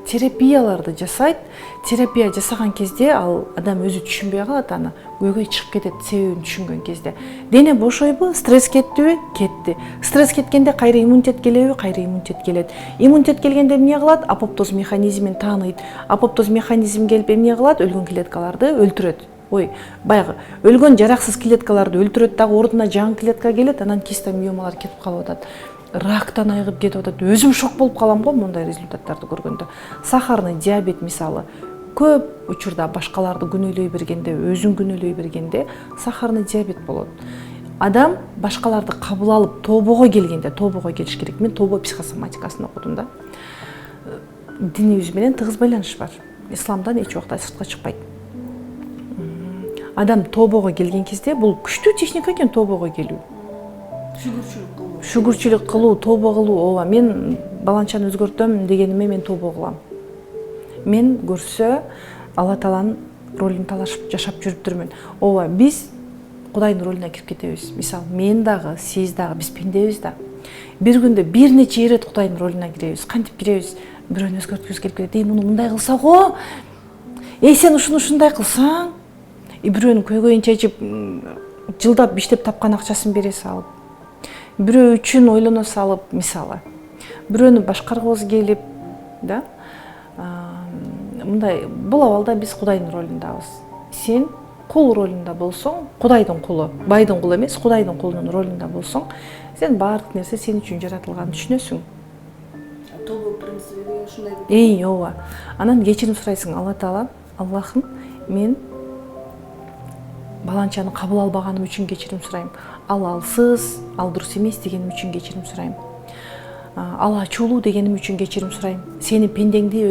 терапияларды жасайт. Терапия жасаган кезде ал адам өзү түшүнбөй калат аны. Көйгөй чыгып кетет себебин түшүнгөн кезде. Дене бошойбу, стресс кеттиби? Кетти. Стресс кеткенде кайра иммунитет келеби? Кайра иммунитет келет. Иммунитет келгенде эмне кылат? Апоптоз механизмин тааныйт. Апоптоз механизм келип эмне кылат? Өлгөн клеткаларды өлтүрөт. Баягы өлгөн жараксыз клеткаларды өлтүрөт, дагы ордуна жаңы клетка келет, анан кистный миомалар кетип калып атат. Рактан айыгып кетип атат. Өзүм шок болуп калам го мындай результаттарды көргөндө. Сахарный диабет мисалы көп учурда башкаларды күнөөлөй бергенде, өзүн күнөөлөй бергенде сахарный диабет болот. Адам башкаларды кабыл алып тобого келгенде, тобого келиш керек. Мен тобо психосоматикасын окудум да. Динибиз менен тыгыз байланыш бар. Исламдан эч убакта сыртка чыкпайт. Адам тобого келген кезде бул күчтүү техника экен тобого келүү. Шүгүрчүлүк кылуу, тобо кылуу. Ооба, мен баланчаны өзгөртөм дегениме мен тобо кылам. Мен көрсө Алла Тааланын ролун талашып жашап жүрүптүрмүн. Ооба, биз Кудайдын ролуна кирип кетебиз. Мисалы, мен дагы, сиз дагы, биз пендебиз да. Бир күндө бир нече ирет Кудайдын ролуна киребиз. Кантип киребиз? Бирөөнү өзгөрткүбүз келип кетет. Муну мындай кылса го. Сен ушуну ушундай кылсаң, бирөөнүн көйгөйүн чечип, жылдап биштеп тапкан акчасын бере салып, бирөө үчүн ойлоно салып, мисалы, бирөөнү башкаргыбыз келип, да? Мындай, бул абалда биз Кудайдын ролундабыз. Сен кул ролунда болсоң, Кудайдын кулу, байдын кулу эмес, Кудайдын кулунун ролунда болсоң, сен баардык нерсе сен үчүн жаратылганын түшүнөсүң. Тобо принципи ушундай. Ооба. Анан кечирим сурайсың, Алла Таала, Аллахым, мен баланчаны кабыл албаганым үчүн кечирим сурайм. Ал алсыз, ал дурус эмес дегеним үчүн кечирим сурайм. Ал ачуулуу дегеним үчүн кечирим сурайм. Сени пендеңди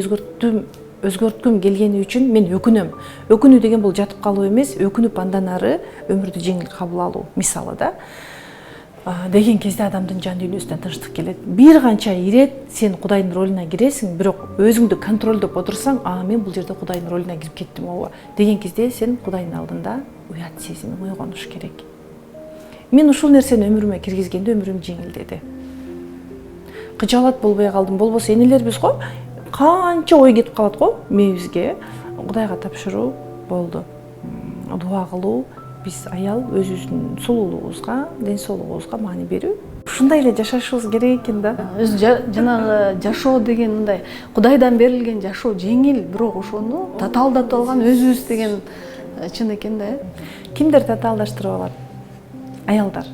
өзгөрткүм келгени үчүн мен өкүнөм. Өкүнүү деген бул жатып калуу эмес, өкүнүп андан ары өмүрдү жеңил кабыл алуу, мисалы да. деген кезде адамдын жан дүйнөсүнө тынчтык келет. Бир канча ирет сен Кудайдын ролуна киресиң, бирок өзүңдү контролдоп отурсаң, мен бул жерде Кудайдын ролуна кирип кеттим ооба деген кезде сен Кудайдын алдында уят сезими ойгонуш керек. Мен ушул нерсени өмүрүмө киргизгенде өмүрүм жеңилдеди. Кыжаалат болбой калдым. Болбосо энелерибиз го канча ой кетип калат го мээбизге. Кудайга тапшыруу болду. Дуа кылуу, биз аял өзүбүздүн сулуулугубузга, ден соолугубузга маани берүү. Ушундай эле жашашыбыз керек экен да. Жанагы жашоо деген мындай Кудайдан берилген жашоо жеңил, бирок ошону татаалдатып алган өзүбүз деген чын экен да. Кимдер татаалдаштырып алат? Аялдар.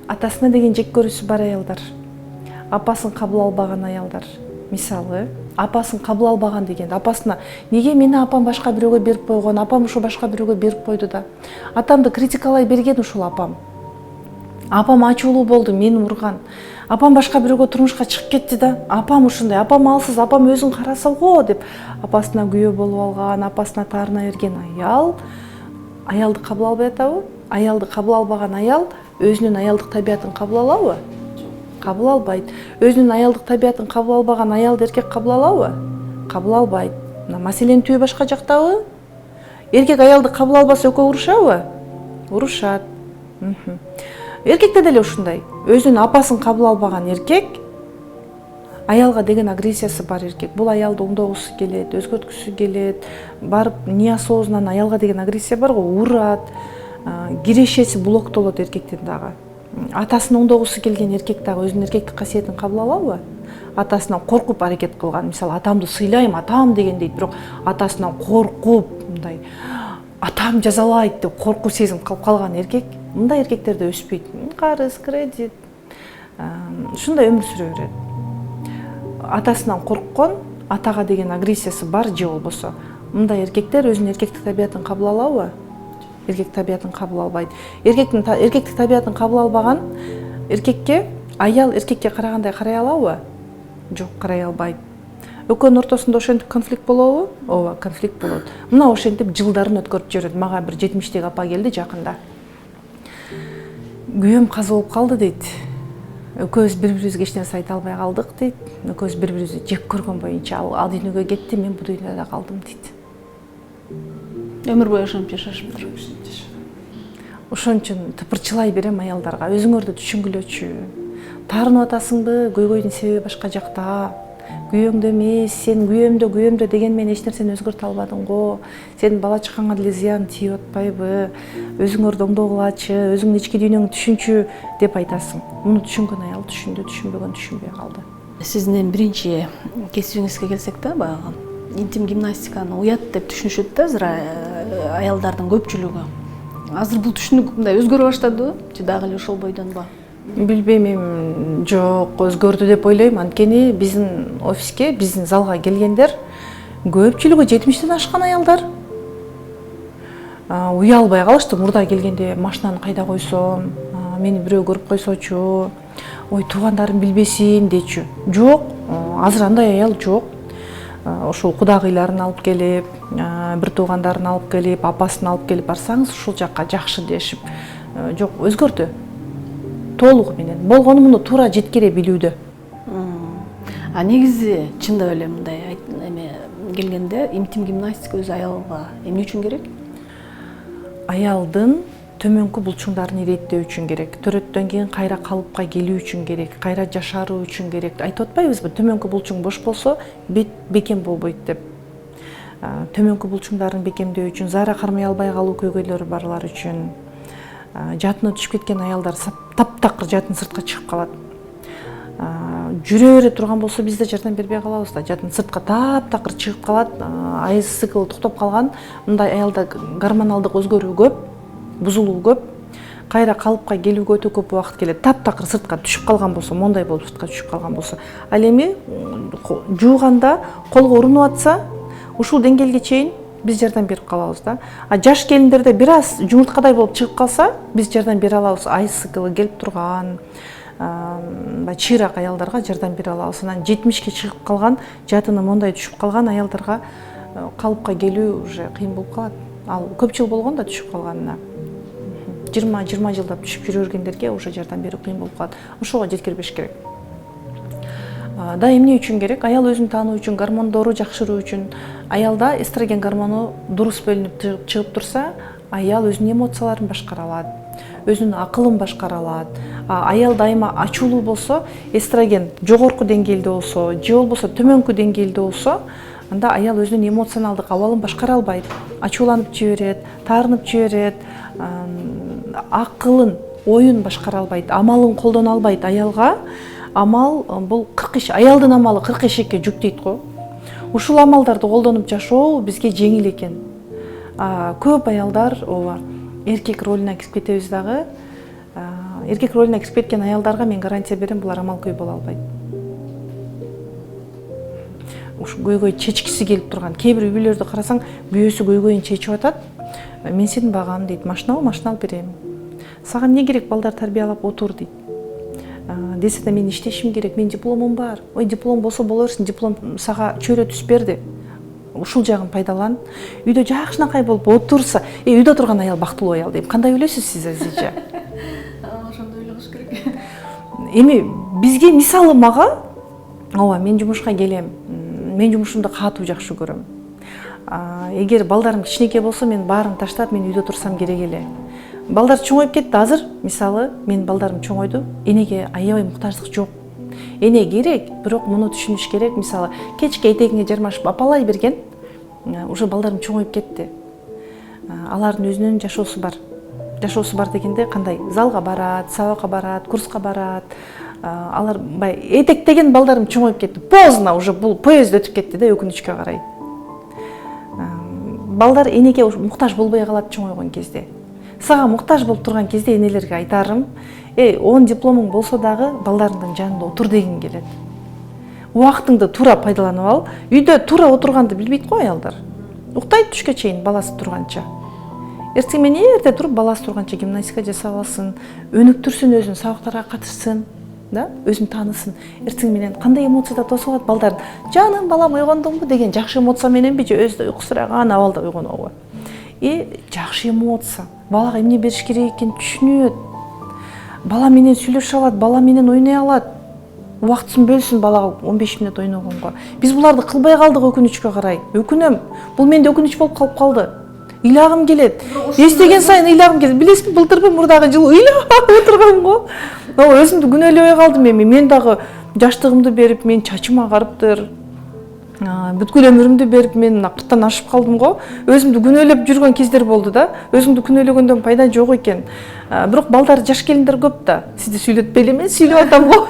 Атасына деген жек көрүүсү бар аялдар. Апасын кабыл албаган аялдар. Мисалы, апасын кабыл албаган дегенде апасына неге мени апам башка бирөөгө берип койгон, апам ушу башка бирөөгө берип койду да. Атамды критикалай берген ушул апам. Апам ачуулуу болду, мени урган. Апам башка бирөөгө турмушка чыгып кетти да. Апам ушундай, апам алсыз, апам өзүң караса го деп апасына күбө болуп алган, апасына таарына берген аял аялды кабыл албай атабы? Аялды кабыл албаган аял өзүнүн аялдык табиятын кабыл алабы? Кабыл албайт. Өзүнүн аялдык табиятын кабыл албаган аялды эркек кабыл алабы? Кабыл албайт. Маселенин түбү башка жактабы? Эркек аялды кабыл албаса экөө урушабы? Урушат. Эркекте деле ушундай. Өзүнүн апасын кабыл албаган эркек аялга деген агрессиясы бар эркек. Бул аялды оңдогусу келет, өзгөрткүсү келет. Барып неосознанно аялга деген агрессия бар го, урат. Кирешеси блоктолот эркектин дагы. Атасын оңдогусу келген эркек дагы өзүнүн эркектик касиетин кабыл алабы? Атасынан коркуп аракет кылган, мисалы атамды сыйлайм, атам деген дейт, бирок атасынан коркуп, мындай атам жазалайт деп коркуу сезим калып калган эркек, мындай эркектер да өспөйт. Карыз, кредит. Ушундай өмүр сүрө берет. Атасынан корккон, атага деген агрессиясы бар же болбосо, мындай эркектер өзүнүн эркектик табиятын кабыл алабы? Эркек табиятын кабыл албайт. Эркектик табиятын кабыл албаган эркекке аял эркекке карагандай карай алабы? Жок, карай албайт. Экөөнүн ортосунда ошентип конфликт болобу? Ооба, конфликт болот. Мына ошентип жылдарын өткөрүп жүрөт. Мага бир 70-теги апа келди жакында. Күйөөм каза болуп калды дейт. Экөөбүз бири-бирибизге эч нерсе айта албай калдык дейт. Экөөбүз бири-бирибизди жек көргөн боюнча ал дүйнөгө кетти, мен бул дүйнөдө калдым дейт. Өмүр бою ошентип жашашыптыр. Ошон үчүн тыпырчылай берем аялдарга, өзүңөрдү түшүнгүлөчү. Таарынып атасыңбы, көйгөйдүн себеби башка жакта. Күйөөңдө эмес, сен күйөөмдө деген менен эч нерсени өзгөртө албадың го. Сенин бала чакаңа деле зыян тийип атпайбы? Өзүңөрдү оңдогулачы, өзүңдүн ички дүйнөңдү түшүнчү деп айтасың. Муну түшүнгөн аял түшүндү, түшүнбөгөн түшүнбөй калды. Сиздин биринчи кесибиңизге келсек да, баягы интим гимнастиканы уят деп түшүнүшөт да азыр аялдардын көпчүлүгү. Азыр бул түшүнүк мындай өзгөрө баштадыбы? Же дагы эле ошол бойдонбу? Билбейм, эми жок, өзгөрдү деп ойлойм. Анткени биздин офиске, биздин залга келгендер көпчүлүгү 70-тен ашкан аялдар. Уялбай калышты. Мурда келгенде машинаны кайда койсом, мени бирөө көрүп койсочу, ой туугандарым билбесин дечү. Жок, азыр андай аял жок. Ошол кудагыйларын алып келип, бир туугандарын алып келип, апасын алып келип барсаңыз, ушул жакка жакшы дешип. Жок, өзгөрдү. Толугу менен. Болгону муну туура жеткире билүүдө. Негизи чындап эле мындай эме келгенде интим гимнастика өзү аялга эмне үчүн керек? Аялдын төмөнкү булчуңдарын иреттөө үчүн керек. Төрөттөн кийин кайра калыпка келүү үчүн керек, кайра жашаруу үчүн керек. Айтып атпайбызбы, төмөнкү булчуң бош болсо бет бекем болбойт деп. Төмөнкү булчуңдарын бекемдөө үчүн, заара кармай албай калуу көйгөйлөрү барлар үчүн, жатына түшүп кеткен аялдар таптакыр жатын сыртка чыгып калат. Жүрө бере турган болсо биз да жардам бербей калабыз да. Жатын сыртка таптакыр чыгып калат, айыз циклы токтоп калган. Мындай аялда гормоналдык өзгөрүү көп, бузулуу көп, кайра калыпка келүүгө өтө көп убакыт келет. Таптакыр сыртка түшүп калган болсо, мондай болуп сыртка түшүп калган болсо, ал эми жууганда колго урунуп атса, ушул деңгээлге чейин биз жардам берип калабыз да. Жаш келиндерде бир аз жумурткадай болуп чыгып калса, биз жардам бере алабыз. Айыз циклы келип турган, чыйрак аялдарга жардам бере алабыз. Анан 70-ке чыгып калган, жатыны мондай түшүп калган аялдарга калыпка келүү уже кыйын болуп калат. Ал көп жыл болгон да түшүп калганына. 20 жылдап түшүп жүрө бергендерге уже жардам берүү кыйын болуп калат. Ошого жеткирбеш керек. Да эмне үчүн керек? Аял өзүн таануу үчүн, гормондору жакшыруу үчүн. Аялда эстроген гормону дурус бөлүнүп чыгып турса, аял өзүнүн эмоцияларын башкара алат, өзүнүн акылын башкара алат. Аял дайыма ачуулуу болсо, эстроген жогорку деңгээлде болсо, же болбосо төмөнкү деңгээлде болсо, анда аял өзүнүн эмоционалдык абалын башкара албайт. Ачууланып жиберет, таарынып жиберет, акылын, оюн башкара албайт, амалын колдоно албайт. Аялга амал бул 40 аялдын амалы 40 эшекке жүк дейт го. Ушул амалдарды колдонуп жашоо бизге жеңил экен. Көп аялдар ооба эркек ролуна кирип кетебиз дагы. Эркек ролуна кирип кеткен аялдарга мен гарантия берем, булар амал көй боло албайт. Ушу көйгөй чечкиси келип турган кээ бир үй-бүлөлөрдү карасаң, бүйөөсү көйгөйүн чечип атат. Мен сенин багам дейт, машина алып берем. Сага эмне керек, балдар тарбиялап отур дейт. Десе да мен иштешим керек, мен дипломум бар. Ой, диплом болсо боло берсин, диплом сага чөйрө түс берди. Ушул жагын пайдалан. Үйдө жакшынакай болуп отурса, үйдө турган аял бактылуу аял дейм. Кандай ойлойсуз сиз азырча? Ошондой ойлош керек. Эми бизге мисалы мага, ооба мен жумушка келем. Мен жумушумду катуу жакшы көрөм. Эгер балдарым кичинекей болсо, мен баарын таштап, мен үйдө турсам керек эле. Балдар чоңоюп кетти азыр, мисалы, мен балдарым чоңойду, энеге аябай муктаждык жок. Эне керек, бирок муну түшүнүш керек, мисалы, кечке этегиңе жармашып апалай берген, уже балдарым чоңоюп кетти. Алардын өзүнүн жашоосу бар. Жашоосу бар дегенде кандай? Залга барат, сабакка барат, курска барат. Алар этектеген балдарым чоңоюп кетти. Поздно уже, бул поезд өтүп кетти да, өкүнүчкө карай. Балдар энеге муктаж болбой калат чоңойгон кезде. Сага муктаж болуп турган кезде энелерге айтарым, 10 дипломуң болсо дагы балдарыңдын жанында отур дегим келет. Убактыңды туура пайдаланып ал. Үйдө туура отурганды билбейт го аялдар. Уктайт түшкө чейин баласы турганча. Эртең менен эрте туруп баласы турганча гимнастика жасап алсын, өнүктүрсүн өзүн, сабактарга катышсын, да, өзүн таанысын. Эртең менен кандай эмоцияда тосуп алат балдар? Жаным балам ойгондуңбу деген жакшы эмоция мененби же өзү уйкусураган абалда ойгонобу? Жакшы эмоция. Балага эмне бериш керек экенин түшүнөт. Бала менен сүйлөшө алат, бала менен ойной алат. Убактысын бөлсүн балага 15 мүнөт ойногонго. Биз буларды кылбай калдык өкүнүчкө карай. Өкүнөм. Бул менде өкүнүч болуп калып калды. Ыйлагым келет. Эстеген сайын ыйлагым келет. Билесизби, былтырбы мурдагы жылы ыйлап отургам го. Өзүмдү күнөөлөбөй калдым эми. Мен дагы жаштыгымды берип, мен чачым агарыптыр. Бүткүл өмүрүмдү берип, мен 40тан ашып калдым го. Өзүмдү күнөөлөп жүргөн кездер болду да. Өзүмдү күнөөлөгөндөн пайда жок экен. Бирок балдар жаш келиндер көп да. Сизди сүйлөтпөйлү, мен сүйлөп атам го.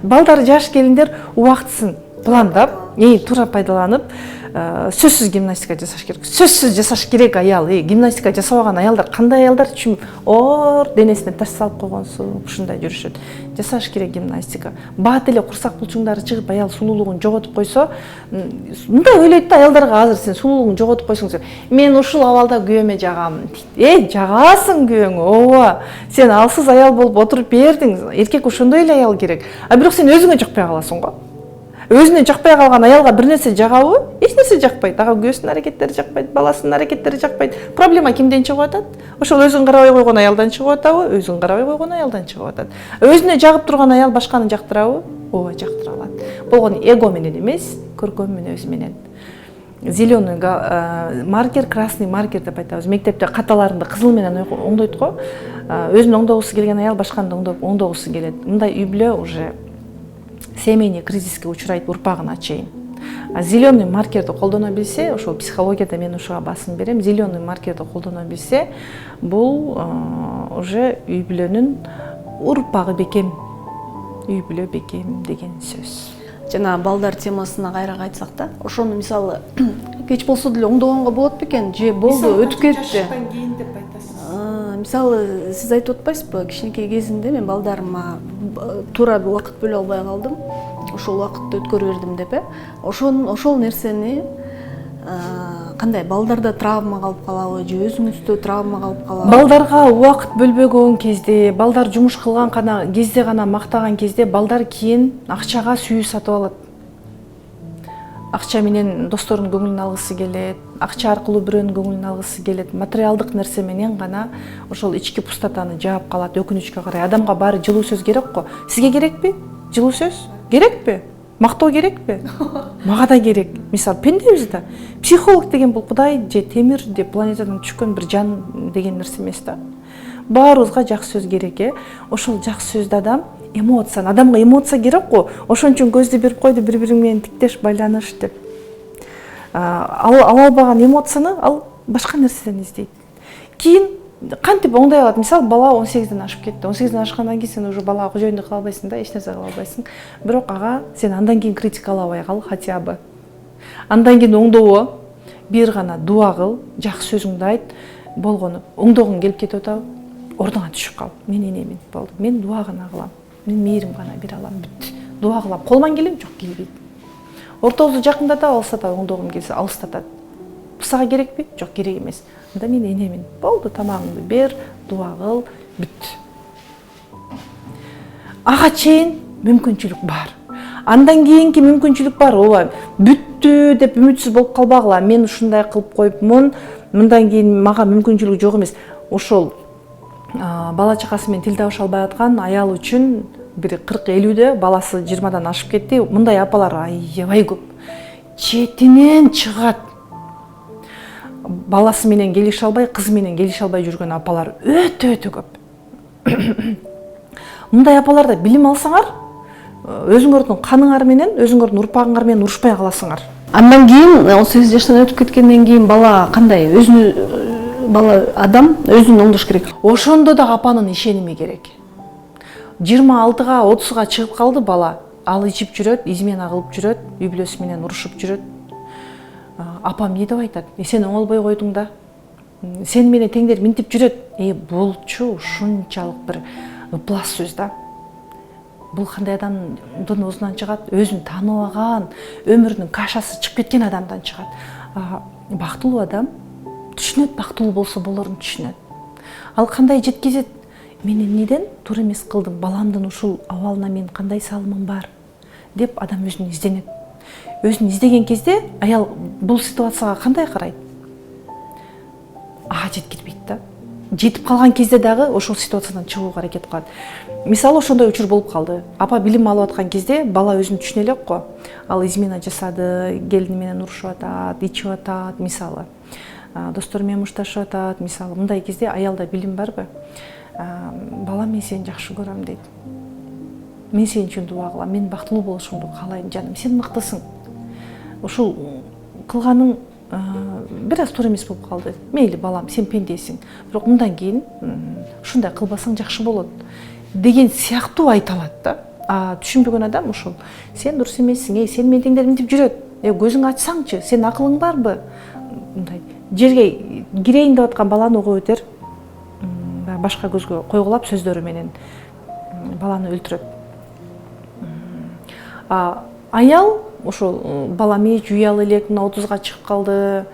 Балдар жаш келиндер убактысын пландап, туура пайдаланып, сөзсүз гимнастика жасаш керек. Сөзсүз жасаш керек аял. Гимнастика жасабаган аялдар кандай аялдар үчүн оор денесине таш салып койгонсуң, ушундай жүрүшөт. Жасаш керек гимнастика. Бат эле курсак булчуңдары чыгып, аял сулуулугун жоготуп койсо, мындай ойлойт да аялдарга, азыр сен сулуулугуң жоготуп койсоң, мен ушул абалда күйөөмө жагам. Жагасың күйөөңө. Ооба. Сен алсыз аял болуп отуруп бердиң. Эркек ошондой эле аял керек. Бирок сен өзүңө жакпай каласың го. Өзүнө жакпай калган аялга бир нерсе жагабы? Эч нерсе жакпайт. Ага күйөөсүнүн аракеттери жакпайт, баласынын аракеттери жакпайт. Проблема кимден чыгып атат? Ошол өзүн карабай койгон аялдан чыгып атабы? Өзүн карабай койгон аялдан чыгып атат. Өзүнө жагып турган аял башканы жактырабы? Ооба, жактыра алат. Болгону эго менен эмес, көркөм мүнөз менен. Зеленый маркер, красный маркер деп айтабыз. Мектепте каталарында кызыл менен оңдойт го. Өзүнүн оңдогусу келген аял башканы оңдогусу келет. Мындай үй-бүлө уже семейный кризиске учурайт урпагына чейин. Зеленый маркерди колдоно билсе, ошол психологияда мен ушуга басым берем. Зеленый маркерди колдоно билсе, бул уже үй-бүлөнүн урпагы бекем. Үй-бүлө бекем деген сөз. Жана балдар темасына кайра кайтсак да, ошону мисалы кеч болсо деле оңдогонго болот бекен, же болду, өтүп кетти. Мисалы, сиз айтып атпайсызбы, кичинекей кезимде мен балдарыма туура убакыт бөлө албай калдым. Ошол убакытты өткөрө бердим деп, ошол нерсени кандай, балдарда травма калып калабы, же өзүңүздө травма калып калабы? Балдарга убакыт бөлбөгөн кезде, балдар жумуш кылган кезде гана мактаган кезде балдар кийин акчага сүйүү сатып алат. акча менен досторунун көңүлүн алгысы келет, акча аркылуу бирөөнүн көңүлүн алгысы келет, материалдык нерсе менен гана ошол ички пустотаны жаап калат. Өкүнүчкө карай адамга баары жылуу сөз керек го. Сизге керекпи? Жылуу сөз керекпи? Мактоо керекпи? Мага да керек. Мисалы, пендебиз да. Психолог деген бул Кудай же темир же планетадан түшкөн бир жан деген нерсе эмес да. Баарыбызга жакшы сөз керек. Ошол жакшы сөздү адам адамга эмоция керек го. Ошон үчүн көздү берип койду, бири-бириң менен тиктеш байланыш деп. Ала албаган эмоцияны ал башка нерседен издейт. Кийин кантип оңдой алат? Мисалы, бала 18ден ашып кетти. 18ден ашкандан кийин сен уже балага кожоюндук кыла албайсың да, эч нерсе кыла албайсың. Бирок ага сен андан кийин критикалабай кал хотя бы. Андан кийин оңдообо бир гана дуа кыл, жакшы сөзүңдү айт, болгону оңдогуң келип кетип атабы? Ордуңа түшүп кал. Мен энемин, болду. Мен дуа гана кылам. Мен мээрим гана бере алам, бүт. Дуа кылам. Колман келем, жок келбейт. Ортобузду жакындата алсатат, оңдогум келсе алыстатат. Сага керекпи? Жок, керек эмес. Анда мен энемин. Болду, тамагыңды бер, дуа кыл, бүт. Ага чейин мүмкүнчүлүк бар. Андан кийинки мүмкүнчүлүк бар. Ооба, бүттү деп үмүтсүз болуп калбагыла. Мен ушундай кылып коюпмун, мындан кийин мага мүмкүнчүлүк жок эмес. Ошол бала чакасы менен тил табыша албай аткан аял үчүн бир 40-50дө, баласы 20дан ашып кетти. Мындай апалар аябай көп. Четинен чыгат. Баласы менен келише албай, кызы менен келише албай жүргөн апалар өтө көп. Мындай апаларда билим алсаңар, өзүңөрдүн каныңар менен, өзүңөрдүн урпагыңар менен урушпай каласыңар. Андан кийин 18 жаштан өтүп кеткенден кийин бала кандай? Бала адам өзүн оңдош керек. Ошондо да апанын ишеними керек. 26-га, 30-га чыгып калды бала. Ал ичип жүрөт, измена кылып жүрөт, үй бүлөсү менен урушуп жүрөт. Апам эмне деп айтат? Сен оңолбой койдуң да. Сен менен теңдер минтип жүрөт. Булчу ушунчалык бир ыплас сөз да. Бул кандай адамдын оозунан чыгат? Өзүн тааныбаган, өмүрүнүн кашасы чыгып кеткен адамдан чыгат. Бактылуу адам түшүнөт, бактылуу болсо болорун түшүнөт. Ал кандай жеткизет? Мен эмнеден туура эмес кылдым? Баламдын ушул абалына мен кандай салымым бар? Деп адам өзүн изденет. Өзүн издеген кезде аял бул ситуацияга кандай карайт? Жеткирбейт да. Жетип калган кезде дагы ошол ситуациядан чыгууга аракет кылат. Мисалы, ошондой учур болуп калды. Апа билим алып аткан кезде бала өзүн түшүнө элек го. Ал измена жасады, келини менен урушуп атат, ичип атат, мисалы. Достору менен мушташып атат, мисалы. Мындай кезде аялда билим барбы? Бала, мен сени жакшы көрөм дейт. Мен сен үчүн дуа кылам, мен бактылуу болушуңду каалайм, жаным, сен мыктысың. Ушул кылганың бир аз туура эмес болуп калды. Мейли балам, сен пендесиң. Бирок мындан кийин ушундай кылбасаң жакшы болот деген сыяктуу айта алат да. Түшүнбөгөн адам ушул. Сен дурус эмессиң, сен менен теңдер минтип жүрөт. Көзүңдү ачсаңчы, сен акылың барбы? Мындай жерге кирейин деп аткан баланы угуп өтөр. Башка көзгө койгулап сөздөрү менен баланы өлтүрөт. Аял ошол балам үй алы элек, 30-га чыгып калды,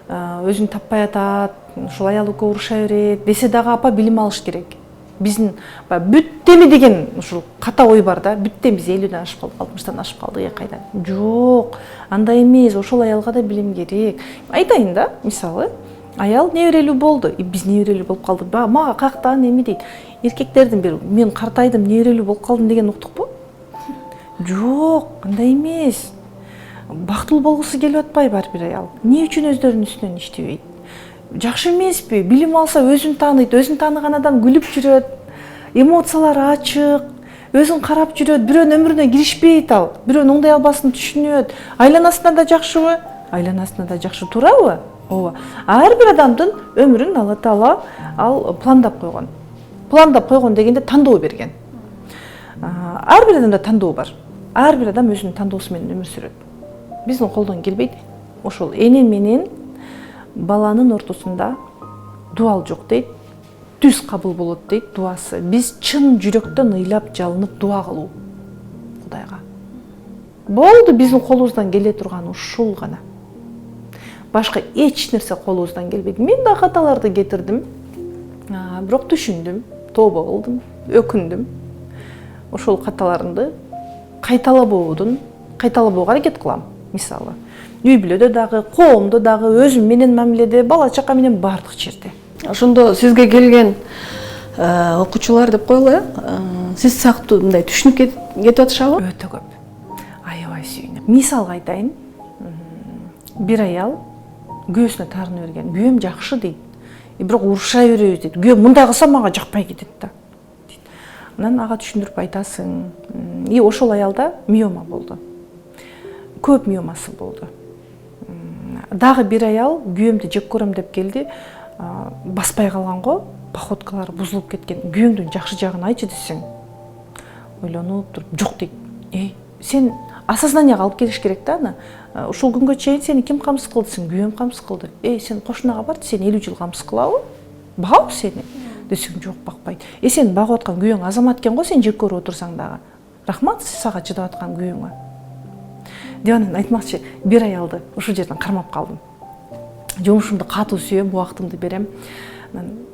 өзүн таппай атат, ушул аял экөө уруша берет десе дагы апа билим алыш керек. Биздин бүттеми деген ушул ката ой бар да, бүттем биз 50ден ашып калдык, 60тан ашып калдык, кайдан? Жок, андай эмес, ошол аялга да билим керек. Айтайын да, мисалы, аял неберелүү болду, биз неберелүү болуп калдык. Мага каяктан эме дейт. Эркектердин бир мен картайдым, неберелүү болуп калдым деген уктукпу? Жок, андай эмес. Бактылуу болгусу келип атпайбы ар бир аял? Эмне үчүн өздөрүнүн үстүнөн иштебейт? Жакшы эмеспи? Билим алса өзүн тааныйт, өзүн тааныган адам күлүп жүрөт, эмоциялары ачык, өзүн карап жүрөт, бирөөнүн өмүрүнө киришпейт ал, бирөөнүн оңдой албасын түшүнөт. Айланасына да жакшыбы? Айланасына да жакшы, туурабы? Ооба. Ар бир адамдын өмүрүн Алла Таала ал пландап койгон. Пландап койгон дегенде тандоо берген. Ар бир адамда тандоо бар. Ар бир адам өзүнүн тандоосу менен өмүр сүрөт. Биздин колдон келбейт. Ошол эне менен баланын ортосунда дуал жок дейт. Түз кабыл болот дейт дуасы. Биз чын жүрөктөн ыйлап жалынып дуа кылуу Кудайга. Болду, биздин колубуздан келе турган ушул гана. Башка эч нерсе колубуздан келбейт. Мен да каталарды кетирдим. Бирок түшүндүм, тобо кылдым, өкүндүм. Ошол каталарымды кайталабоодун, кайталабоого аракет кылам. мисалы. Үй бүлөдө дагы, коомдо дагы, өзүм менен мамиледе, бала чака менен баардык жерде. Ошондо сизге келген окуучулар деп коелу, сиз сыяктуу мындай түшүнүп кетип атышабы? Өтө көп. Аябай сүйүнөм. Мисалга айтайын. Бир аял күйөөсүнө таарына берген. Күйөөм жакшы дейт. Бирок уруша беребиз дейт. Күйөөм мындай кылса мага жакпай кетет да. Анан ага түшүндүрүп айтасың. И ошол аялда миома болду. Көп миомасы болду. Дагы бир аял күйөөмдү жек көрөм деп келди. Баспай калган го, походкалары бузулуп кеткен. Күйөөңдүн жакшы жагын айтчы десең. Ойлонуп туруп, жок дейт. Сен осознанияга алып келиш керек да аны. Ушул күнгө чейин сени ким камсыз кылды десең, күйөөм камсыз кылды. Сен кошунага бар, сени 50 жыл камсыз кылабы? Багабы сени? Десең, жок, бакпайт. Сен багып аткан күйөөң азамат экен го, сен жек көрүп отурсаң дагы. Рахмат сага чыдап аткан күйөөңө. Деп анан айтмакчы, бир аялды ушул жерден кармап калдым. Жумушумду катуу сүйөм, убактымды берем.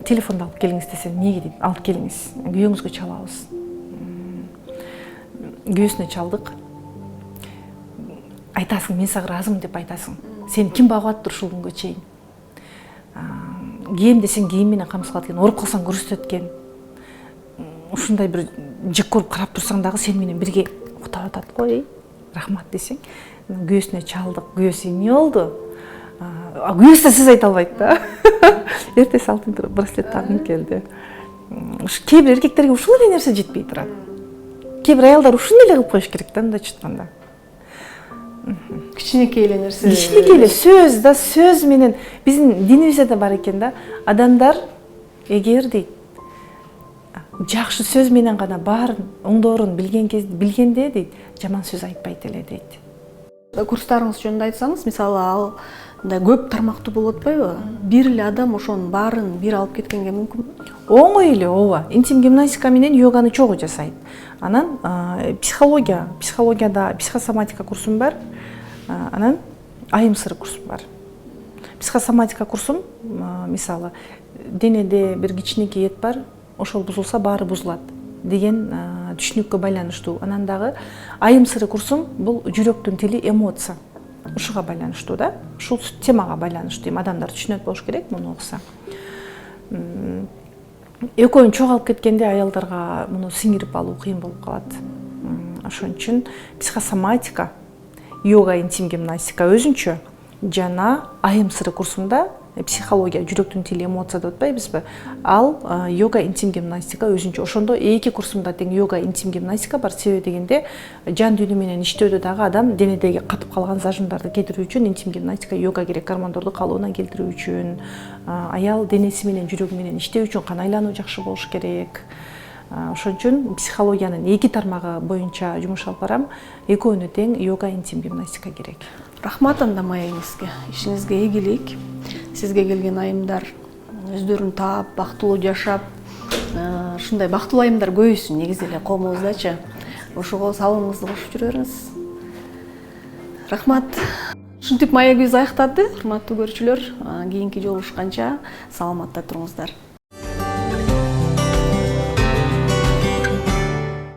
Телефонду алып келиңиз десем, эмнеге дейт? Алып келиңиз, күйөөңүзгө чалабыз. Күйөөсүнө чалдык. Айтасың, мен сага ыраазымын деп айтасың. Сени ким багып аттыр ушул күнгө чейин? Кийим десең, кийим менен камсыз кылат экен, ооруп калсаң көрсөтөт экен. Ушундай бир жек көрүп карап турсаң дагы сени менен бирге уктап атат го, рахмат десең. Күйөөсүнө чалдык, күйөөсү эмне болду? Күйөөсү сиз айта албайт да. Эртеси алтын браслет тагым келди. Кээ бир эркектерге ушул эле нерсе жетпей турат. Кээ бир аялдар ушуну эле кылып коюш керек да, мындайча айтканда. Кичинекей эле нерсе. Кичинекей эле сөз да, сөз менен биздин динибизде да бар экен да. Адамдар эгер дейт жакшы сөз менен гана баарын оңдоорун билгенде дейт, жаман сөз айтпайт эле дейт. Курстарыңыз жөнүндө айтсаңыз, мисалы ал көп тармактуу болуп атпайбы? Бир эле адам ошонун баарын бир алып кеткенге мүмкүнбү? Оңой эле, ооба. Интим гимнастика менен йоганы чогуу жасайт. Анан психологияда психосоматика курсум бар. Анан айым сыры курсум бар. Психосоматика курсум, мисалы, денеде бир кичинекей эт бар, ошол бузулса баары бузулат деген түшүнүккө байланыштуу. Анан дагы айым сыры курсум бул жүрөктүн тили, эмоция. Ушуга байланыштуу да. Ушул темага байланыштуу. Адамдар түшүнөт болуш керек муну окуса. Экөөнү чоголуп кеткенде аялдарга муну сиңирип алуу кыйын болуп калат. Ошон үчүн психосоматика, йога, интим гимнастика өзүнчө жана айым сыры курсунда психология, жүрөктүн тили, эмоция деп атпайбызбы? Ал йога, интим гимнастика өзүнчө. Ошондо эки курсумда тең йога, интим гимнастика бар. Себеби дегенде жан дүйнө менен иштөөдө дагы адам денедеги катып калган зажимдарды кетирүү үчүн интим гимнастика, йога керек, гормондорду калыбына келтирүү үчүн. Аял денеси менен, жүрөгү менен иштөө үчүн кан айлануу жакшы болуш керек. Ошон үчүн психологиянын эки тармагы боюнча жумуш алып барам. Экөөнү тең йога, интим гимнастика керек. Рахмат анда маегиңизге, ишиңизге ийгилик. Сизге келген айымдар өздөрүн таап, бактылуу жашап, ушундай бактылуу айымдар көбөйсүн негизи эле коомубуздачы. Ошого салымыңызды кошуп жүрө бериңиз. Рахмат. Ушинтип маегибиз аякталды, урматтуу көрүүчүлөр. Кийинки жолугушканча саламатта туруңуздар.